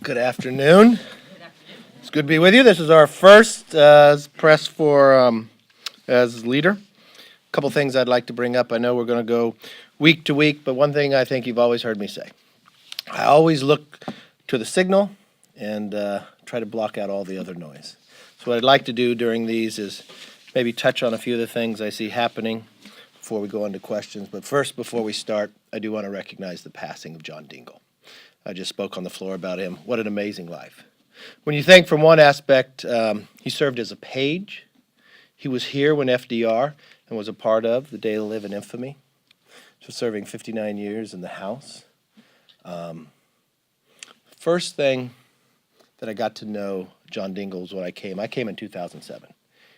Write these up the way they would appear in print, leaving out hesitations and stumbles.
Good afternoon. It's good to be with you. This is our first press for as leader. A couple things I'd like to bring up. I know we're going to go week to week, but one thing I think you've always heard me say. I always look to the signal and try to block out all the other noise. So what I'd like to do during these is maybe touch on a few of the things I see happening before we go into questions. But first, before we start, I do want to recognize the passing of John Dingell. I just spoke on the floor about him. What an amazing life. When you think from one aspect, he served as a page. He was here when FDR and was a part of the day to live in infamy. So serving 59 years in the House. First thing that I got to know John Dingell was when I came. I came in 2007.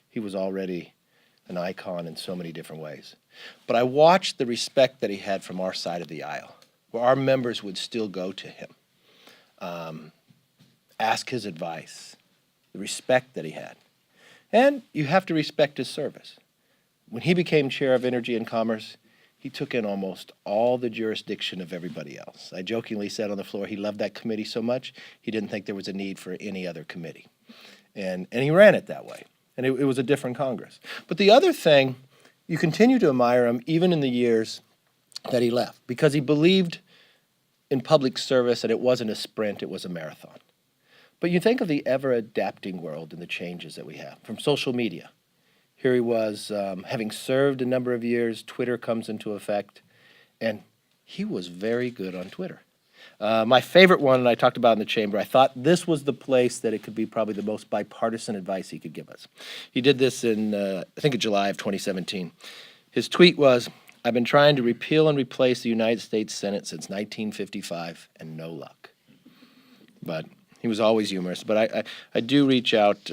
He was already an icon in so many different ways. But I watched the respect that he had from our side of the aisle, where our members would still go to him, ask his advice, the respect that he had. And you have to respect his service. When he became chair of Energy and Commerce, he took in almost all the jurisdiction of everybody else. I jokingly said on the floor he loved that committee so much he didn't think there was a need for any other committee. And he ran it that way. And it was a different Congress. But the other thing, you continue to admire him even in the years that he left, because he believed in public service, and it wasn't a sprint, it was a marathon. But you think of the ever-adapting world and the changes that we have, from social media. Here he was, having served a number of years, Twitter comes into effect, and he was very good on Twitter. My favorite one, and I talked about in the chamber, I thought this was the place that it could be probably the most bipartisan advice he could give us. He did this in, I think, in July of 2017. His tweet was, "I've been trying to repeal and replace the United States Senate since 1955, and no luck." But he was always humorous. But I do reach out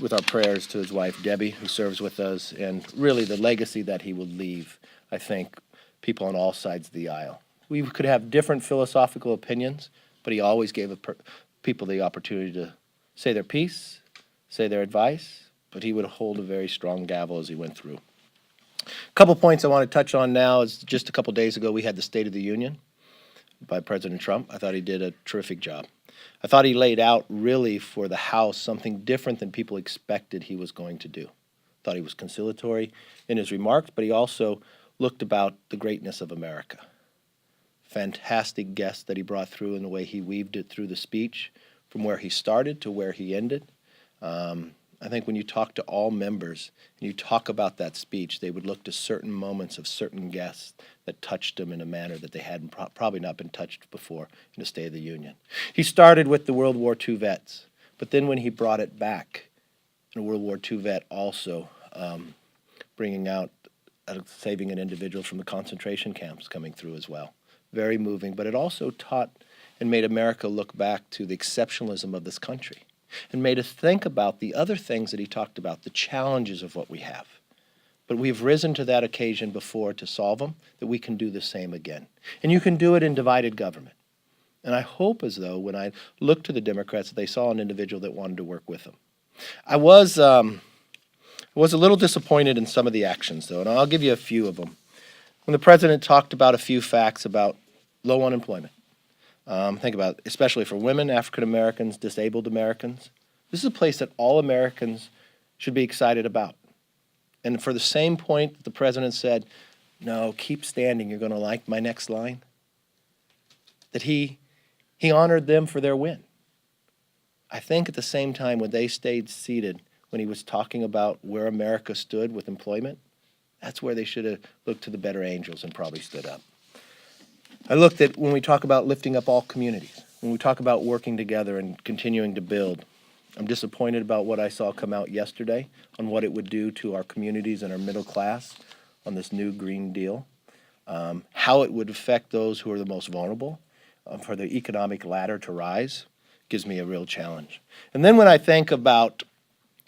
with our prayers to his wife, Debbie, who serves with us, and really the legacy that he will leave, I think, people on all sides of the aisle. We could have different philosophical opinions, but he always gave people the opportunity to say their piece, say their advice, but he would hold a very strong gavel as he went through. A couple points I want to touch on now is just a couple days ago we had the State of the Union by President Trump. I thought he did a terrific job. I thought he laid out really for the House something different than people expected he was going to do. I thought he was conciliatory in his remarks, but he also looked about the greatness of America. Fantastic guests that he brought through and the way he weaved it through the speech from where he started to where he ended. I think when you talk to all members and you talk about that speech, they would look to certain moments of certain guests that touched them in a manner that they hadn't probably not been touched before in the State of the Union. He started with the World War II vets, but then when he brought it back, a World War II vet also bringing out, saving an individual from the concentration camps coming through as well. Very moving, but it also taught and made America look back to the exceptionalism of this country, and made us think about the other things that he talked about, the challenges of what we have. But we've risen to that occasion before to solve them, that we can do the same again. And you can do it in divided government. And I hope as though when I looked to the Democrats that they saw an individual that wanted to work with them. I was a little disappointed in some of the actions, though, and I'll give you a few of them. When the president talked about a few facts about low unemployment, think about it, especially for women, African Americans, disabled Americans. This is a place that all Americans should be excited about. And for the same point that the president said, "No, keep standing, you're going to like my next line," that he honored them for their win. I think at the same time when they stayed seated, when he was talking about where America stood with employment, that's where they should have looked to the better angels and probably stood up. I looked at when we talk about lifting up all communities, when we talk about working together and continuing to build. I'm disappointed about what I saw come out yesterday on what it would do to our communities and our middle class on this new Green Deal, how it would affect those who are the most vulnerable, for the economic ladder to rise, gives me a real challenge. And then when I think about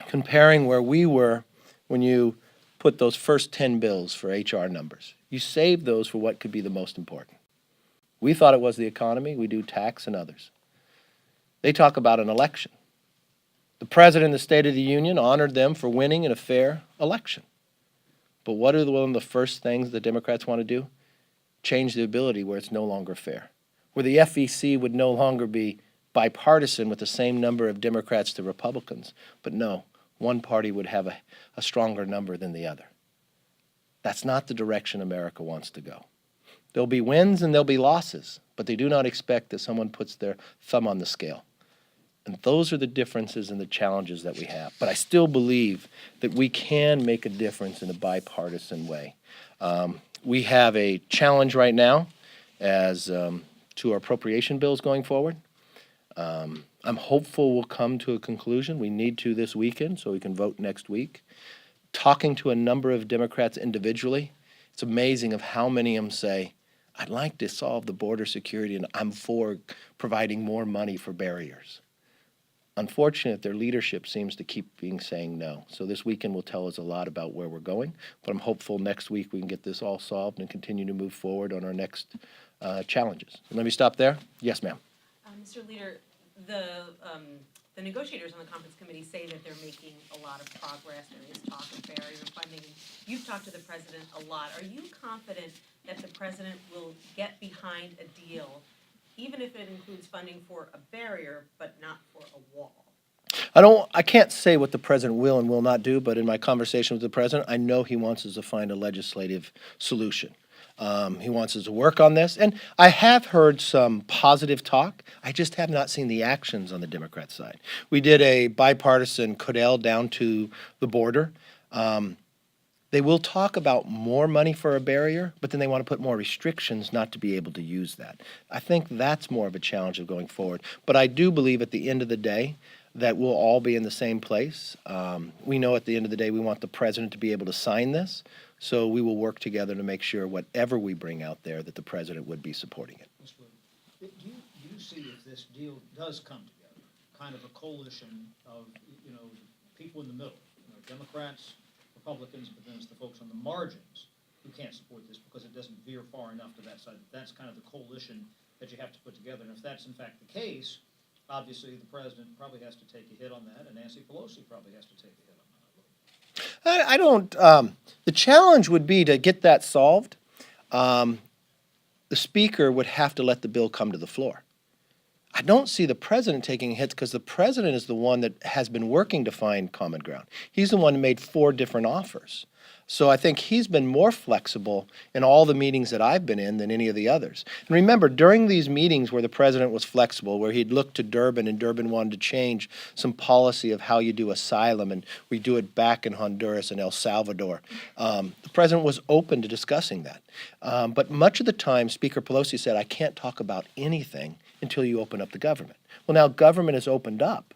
comparing where we were when you put those first 10 bills for HR numbers, you save those for what could be the most important. We thought it was the economy. We do tax and others. They talk about an election. The president of the State of the Union honored them for winning in a fair election. But what are one of the first things the Democrats want to do? Change the ability where it's no longer fair. where the FEC would no longer be bipartisan with the same number of Democrats to Republicans. But no, one party would have a stronger number than the other. That's not the direction America wants to go. There'll be wins and there'll be losses, but they do not expect that someone puts their thumb on the scale. And those are the differences and the challenges that we have. But I still believe that we can make a difference in a bipartisan way. We have a challenge right now as to our appropriation bills going forward. I'm hopeful we'll come to a conclusion. We need to this weekend so we can vote next week. Talking to a number of Democrats individually, it's amazing of how many of them say, I'd like to solve the border security and I'm for providing more money for barriers. Unfortunately, their leadership seems to keep saying no. So this weekend will tell us a lot about where we're going, but I'm hopeful next week we can get this all solved and continue to move forward on our next challenges. Let me stop there. Yes, ma'am. Mr. Leader, the negotiators on the conference committee say that they're making a lot of progress. There is talk of barrier funding. You've talked to the president a lot. Are you confident that the president will get behind a deal, even if it includes funding for a barrier but not for a wall? I can't say what the president will and will not do, but in my conversation with the president, I know he wants us to find a legislative solution. He wants us to work on this, and I have heard some positive talk. I just have not seen the actions on the Democrat side. We did a bipartisan CODEL down to the border. They will talk about more money for a barrier, but then they want to put more restrictions not to be able to use that. I think that's more of a challenge of going forward. But I do believe at the end of the day that we'll all be in the same place. We know at the end of the day we want the president to be able to sign this, so we will work together to make sure whatever we bring out there that the president would be supporting it. Do you see if this deal does come together, kind of a coalition of, people in the middle, Democrats, Republicans, but then it's the folks on the margins who can't support this because it doesn't veer far enough to that side. That's kind of the coalition that you have to put together. And if that's in fact the case, obviously the president probably has to take a hit on that, and Nancy Pelosi probably has to take a hit on that. I don't. The challenge would be to get that solved. The speaker would have to let the bill come to the floor. I don't see the president taking hits because the president is the one that has been working to find common ground. He's the one who made 4 different offers. So I think he's been more flexible in all the meetings that I've been in than any of the others. And remember, during these meetings where the president was flexible, where he'd looked to Durbin and Durbin wanted to change some policy of how you do asylum, and we do it back in Honduras and El Salvador, the president was open to discussing that. But much of the time, Speaker Pelosi said, I can't talk about anything until you open up the government. Well, now government has opened up.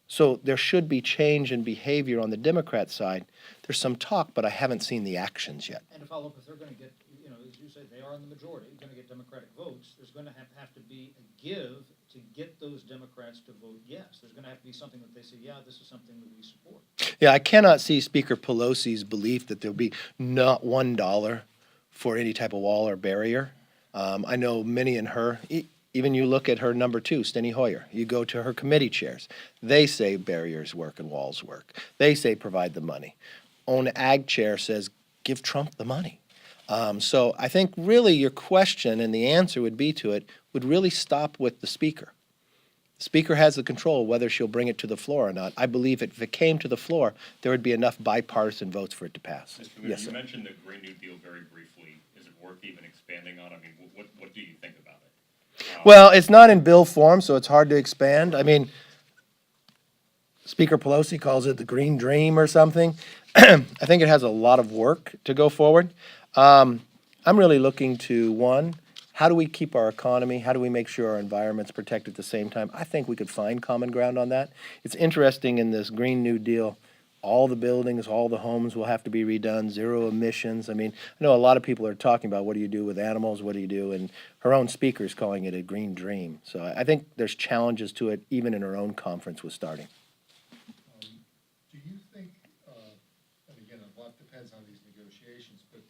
So there should be change in behavior on the Democrat side. There's some talk, but I haven't seen the actions yet. And to follow up, if they're going to get, as you say, they are in the majority, going to get Democratic votes, there's going to have to be a give to get those Democrats to vote yes. There's going to have to be something that they say, yeah, this is something that we support. Yeah, I cannot see Speaker Pelosi's belief that there'll be not $1 for any type of wall or barrier. I know many in her. Even you look at her number 2, Steny Hoyer. You go to her committee chairs. They say barriers work and walls work. They say provide the money. Own ag chair says give Trump the money. So I think really your question and the answer would be to it would really stop with the speaker. The speaker has the control whether she'll bring it to the floor or not. I believe if it came to the floor, there would be enough bipartisan votes for it to pass. Mr. Mayor, you mentioned the Green New Deal very briefly. Is it worth even expanding on? I mean, what do you think about it? Well, it's not in bill form, so it's hard to expand. I mean, Speaker Pelosi calls it the Green Dream or something. I think it has a lot of work to go forward. I'm really looking to, one, how do we keep our economy? How do we make sure our environment's protected at the same time? I think we could find common ground on that. It's interesting in this Green New Deal, all the buildings, all the homes will have to be redone, 0 emissions. I mean, I know a lot of people are talking about what do you do with animals, what do you do, and her own speaker's calling it a green dream. So I think there's challenges to it, even in her own conference with starting. Do you think, and again, a lot depends on these negotiations, but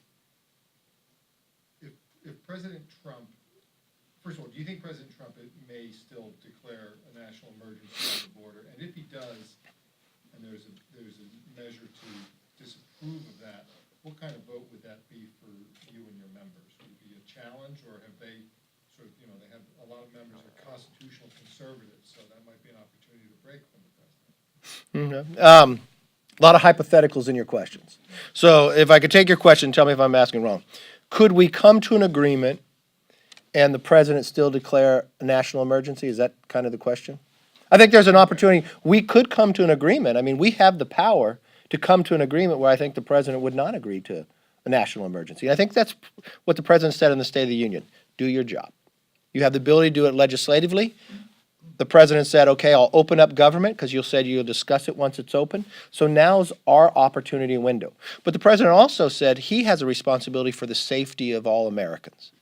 if President Trump, first of all, do you think President Trump may still declare a national emergency on the border? And if he does, and there's a measure to disapprove of that, what kind of vote would that be for you and your members? Would it be a challenge, or have they sort of, you know, they have, a lot of members are constitutional conservatives, so that might be an opportunity to break from the president. A lot of hypotheticals in your questions. So if I could take your question, tell me if I'm asking wrong. Could we come to an agreement and the president still declare a national emergency? Is that kind of the question? I think there's an opportunity. We could come to an agreement. I mean, we have the power to come to an agreement where I think the president would not agree to a national emergency. I think that's what the president said in the State of the Union. Do your job. You have the ability to do it legislatively. The president said, okay, I'll open up government because you said you'll discuss it once it's open. So now's our opportunity and window. But the president also said he has a responsibility for the safety of all Americans.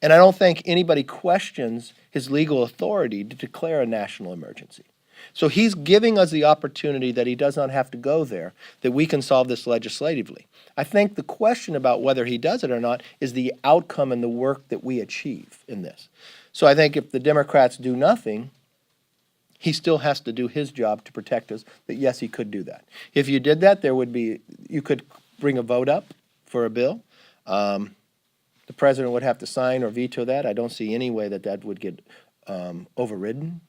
And I don't think anybody questions his legal authority to declare a national emergency. So he's giving us the opportunity that he does not have to go there, that we can solve this legislatively. I think the question about whether he does it or not is the outcome and the work that we achieve in this. So I think if the Democrats do nothing, he still has to do his job to protect us, that yes, he could do that. If you did that, you could bring a vote up for a bill. The president would have to sign or veto that. I don't see any way that that would get overridden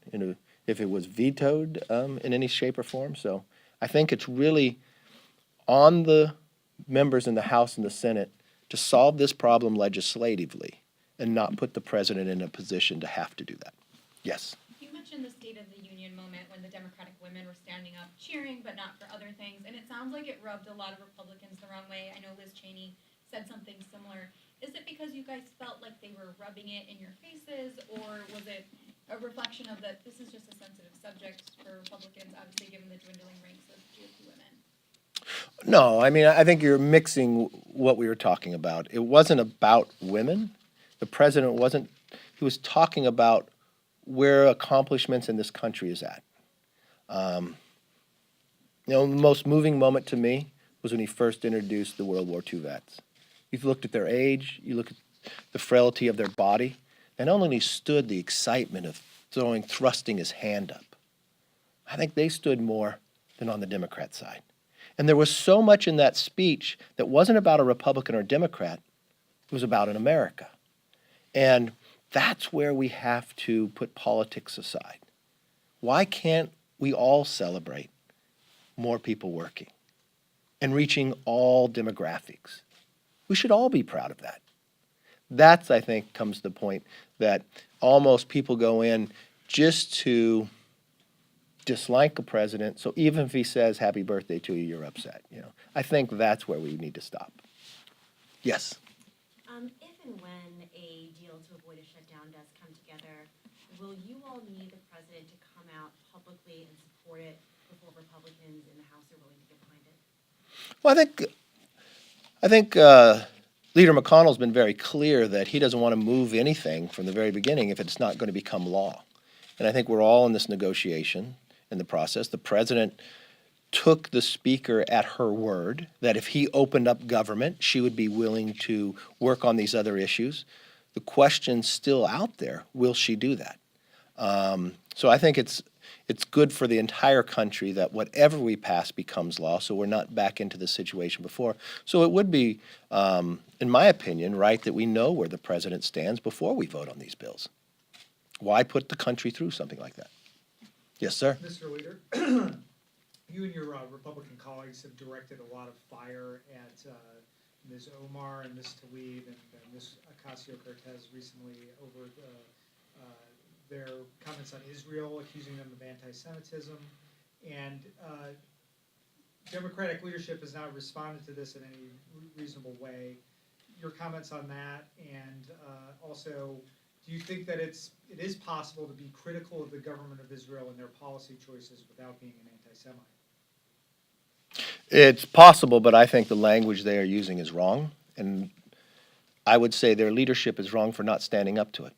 if it was vetoed in any shape or form. So I think it's really on the members in the House and the Senate to solve this problem legislatively and not put the president in a position to have to do that. Yes. You mentioned the State of the Union moment when the Democratic women were standing up cheering, but not for other things, and it sounds like it rubbed a lot of Republicans the wrong way. I know Liz Cheney said something similar. Is it because you guys felt like they were rubbing it in your faces, or was it a reflection of that this is just a sensitive subject for Republicans, obviously given the dwindling ranks of GOP women? No, I mean, I think you're mixing what we were talking about. It wasn't about women. The president wasn't, he was talking about where accomplishments in this country is at. The most moving moment to me was when he first introduced the World War II vets. You've looked at their age, you look at the frailty of their body, and not only stood the excitement of thrusting his hand up. I think they stood more than on the Democrat side. And there was so much in that speech that wasn't about a Republican or Democrat, it was about an America. And that's where we have to put politics aside. Why can't we all celebrate more people working and reaching all demographics? We should all be proud of that. That's, I think, comes to the point that almost people go in just to dislike a president, so even if he says happy birthday to you, you're upset. I think that's where we need to stop. Yes? If and when a deal to avoid a shutdown does come together, will you all need the president to come out publicly and support it before Republicans in the House are willing to get behind it? Well, I think Leader McConnell's been very clear that he doesn't want to move anything from the very beginning if it's not going to become law. And I think we're all in this negotiation in the process. The president took the speaker at her word that if he opened up government, she would be willing to work on these other issues. The question's still out there. Will she do that? So I think it's good for the entire country that whatever we pass becomes law, so we're not back into the situation before. So it would be, in my opinion, right that we know where the president stands before we vote on these bills. Why put the country through something like that? Yes, sir. Mr. Leader, you and your Republican colleagues have directed a lot of fire at Ms. Omar and Ms. Tlaib and Ms. Ocasio-Cortez recently over their comments on Israel, accusing them of anti-Semitism. And Democratic leadership has not responded to this in any reasonable way. Your comments on that, and also, do you think that it is possible to be critical of the government of Israel and their policy choices without being an anti-Semite? It's possible, but I think the language they are using is wrong. And I would say their leadership is wrong for not standing up to it.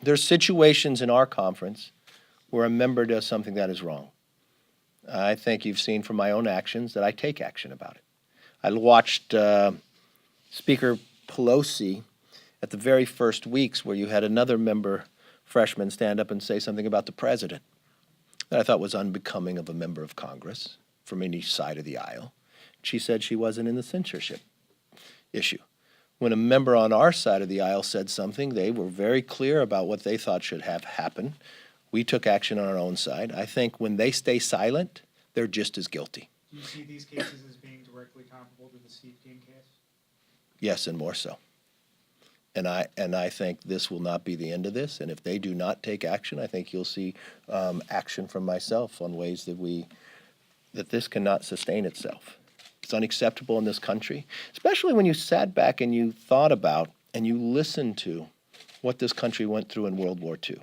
There's situations in our conference where a member does something that is wrong. I think you've seen from my own actions that I take action about it. I watched Speaker Pelosi at the very first weeks where you had another freshman, stand up and say something about the president that I thought was unbecoming of a member of Congress from any side of the aisle. She said she wasn't in the censorship issue. when a member on our side of the aisle said something, they were very clear about what they thought should have happened. We took action on our own side. I think when they stay silent, they're just as guilty. Do you see these cases as being directly comparable to the Steve King case? Yes, and more so. And I think this will not be the end of this. And if they do not take action, I think you'll see action from myself on ways that this cannot sustain itself. It's unacceptable in this country, especially when you sat back and you thought about and you listened to what this country went through in World War II.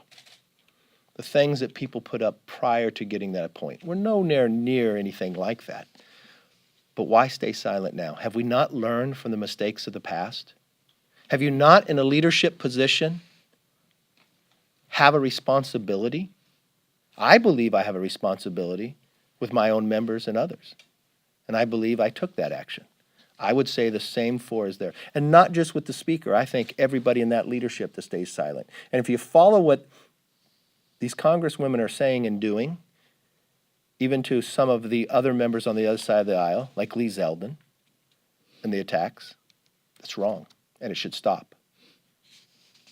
The things that people put up prior to getting that point were nowhere near anything like that. But why stay silent now? Have we not learned from the mistakes of the past? Have you not, in a leadership position, have a responsibility? I believe I have a responsibility with my own members and others. And I believe I took that action. I would say the same for is there. And not just with the speaker. I think everybody in that leadership that stays silent. And if you follow what these congresswomen are saying and doing, even to some of the other members on the other side of the aisle, like Lee Zeldin, and the attacks, that's wrong. And it should stop.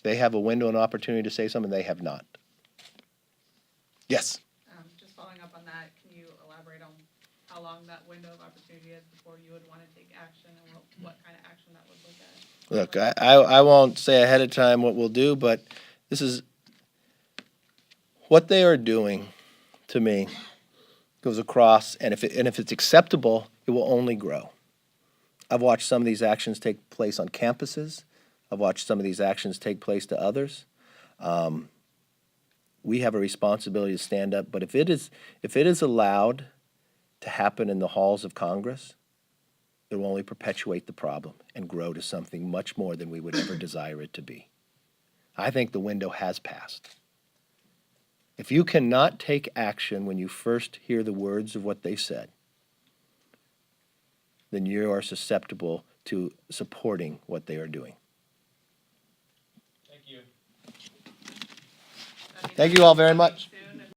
They have a window and opportunity to say something, they have not. Yes? Just following up on that, can you elaborate on how long that window of opportunity is before you would want to take action and what kind of action that would look at? Look, I won't say ahead of time what we'll do, but this is what they are doing to me goes across, and if it's acceptable, it will only grow. I've watched some of these actions take place on campuses. I've watched some of these actions take place to others. We have a responsibility to stand up, but if it is allowed to happen in the halls of Congress, it will only perpetuate the problem and grow to something much more than we would ever desire it to be. I think the window has passed. If you cannot take action when you first hear the words of what they said, then you are susceptible to supporting what they are doing. I mean, Thank you all very much.